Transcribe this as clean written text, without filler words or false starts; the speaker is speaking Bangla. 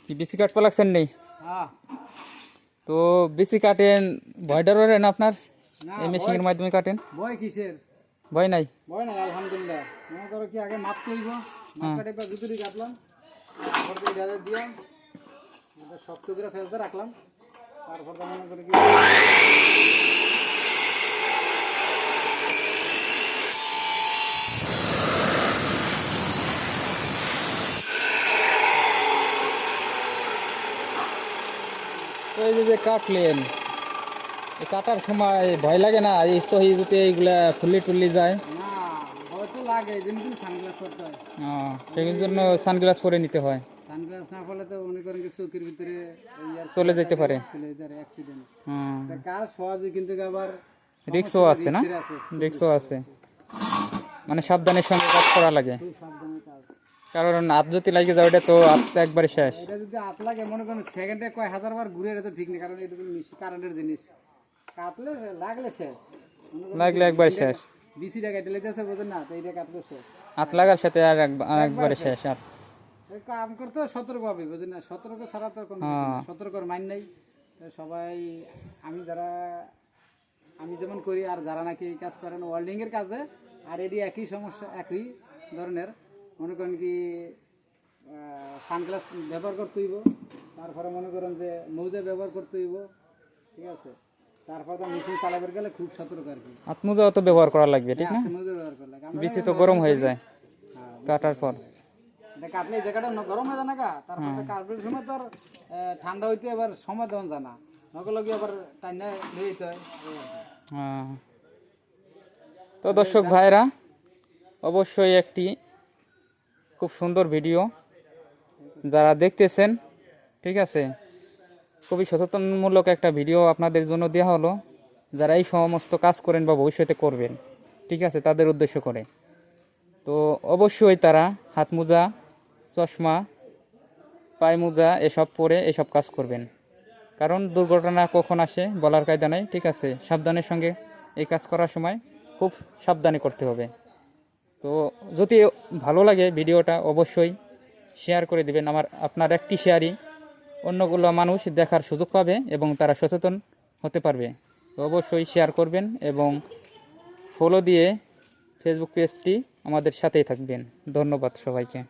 কি বিসি কাটতে লাগছেন নেই? হ্যাঁ। তো বিসি কাটেন, ভয় ডর হয় না আপনার? না, এই মেশিনের মাধ্যমে কাটেন, ভয় কিসের? ভয় নাই? ভয় নাই আলহামদুলিল্লাহ। মনে করো কি আগে মাপ তৈব, মাপ কাটে বা দুতুরি কাটলাম, তারপর দিয়ে ডালে দিলাম, এটা শক্ত করে ফেলতে রাখলাম, তারপর তো মনে করো কি তো এই যে কাটলেন, এই কাটার সময় ভয় লাগে না এই সহি যদি এইগুলা ফুলি টুলি যায়? না, ভয় তো লাগে, এই জন্য কিন্তু সানগ্লাস পরতে হয়। সেই জন্য সানগ্লাস পরে নিতে হয়। সানগ্লাস না পরলে তো মনে করেন কি চোখের ভিতরে চলে যেতে পারে, চলে যেতে পারে অ্যাক্সিডেন্ট। কাজ সহজে কিন্তু আবার রিক্সও আছে না? আছে, রিক্সও আছে, মানে সাবধানের সঙ্গে কাজ করা লাগে, খুব সাবধানে কাজ। কারণ হাত যদি লাগে যায় ওটা তো হাত তো একবারে শেষ। এটা যদি হাত লাগে মনে করেন সেকেন্ডে কয় হাজার বার ঘুরে, এটা তো ঠিক নেই, কারণ এটা তো কারেন্টের জিনিস, কাটলে লাগলে শেষ, লাগলে একবারে শেষ। বিসিটা কেটে লেগেছে বোঝেন না, তো এইটা কাটলে শেষ, হাত লাগার সাথে আর একবারে শেষ। আর কাম করতে সতর্ক হবে, বুঝেন না, সতর্ক ছাড়া তো কোনো কিছু না, সতর্কর মাইন নাই। তো সবাই আমি যেমন করি আর যারা নাকি এই কাজ করেন ওয়েল্ডিংয়ের কাজে, আর এটি একই সমস্যা, একই ধরনের, মনে করেন কি সানগ্লাস ব্যবহার করতে হইব, তারপরে মনে করেন যে মৌজা ব্যবহার করতে হইব, ঠিক আছে, তারপর তো মেশিন চালাবার গেলে খুব সতর্ক আর কি, হাত মোজাও তো ব্যবহার করা লাগবে, ঠিক না? মৌজা ব্যবহার করলে বিসি তো গরম হয়ে যায় কাটার পর। এটা কাটলে এই জায়গাটা গরম হয়ে যায় না, তারপরে কাটবার সময় তো আর ঠান্ডা হইতে এবার সময় দেওয়া যায় না, নগলগে আবার টাইনা নিয়ে যেতে হয়। তো দর্শক ভাইরা, অবশ্যই একটি খুব সুন্দর ভিডিও যারা দেখতেছেন, ঠিক আছে, খুবই সচেতনমূলক একটা ভিডিও আপনাদের জন্য দেওয়া হলো, যারা এই সমস্ত কাজ করেন বা ভবিষ্যতে করবেন, ঠিক আছে, তাদের উদ্দেশ্য করে। তো অবশ্যই তারা হাত মোজা, চশমা, পায়ে মোজা এসব পরে এসব কাজ করবেন, কারণ দুর্ঘটনা কখন আসে বলার কায়দা নাই, ঠিক আছে। সাবধানের সঙ্গে এই কাজ করার সময় খুব সাবধানে করতে হবে। তো যদি ভালো লাগে ভিডিওটা অবশ্যই শেয়ার করে দিবেন, আপনার একটি শেয়ারই অন্যগুলো মানুষ দেখার সুযোগ পাবে এবং তারা সচেতন হতে পারবে। তো অবশ্যই শেয়ার করবেন এবং ফলো দিয়ে ফেসবুক পেজটি আমাদের সাথেই থাকবেন। ধন্যবাদ সবাইকে।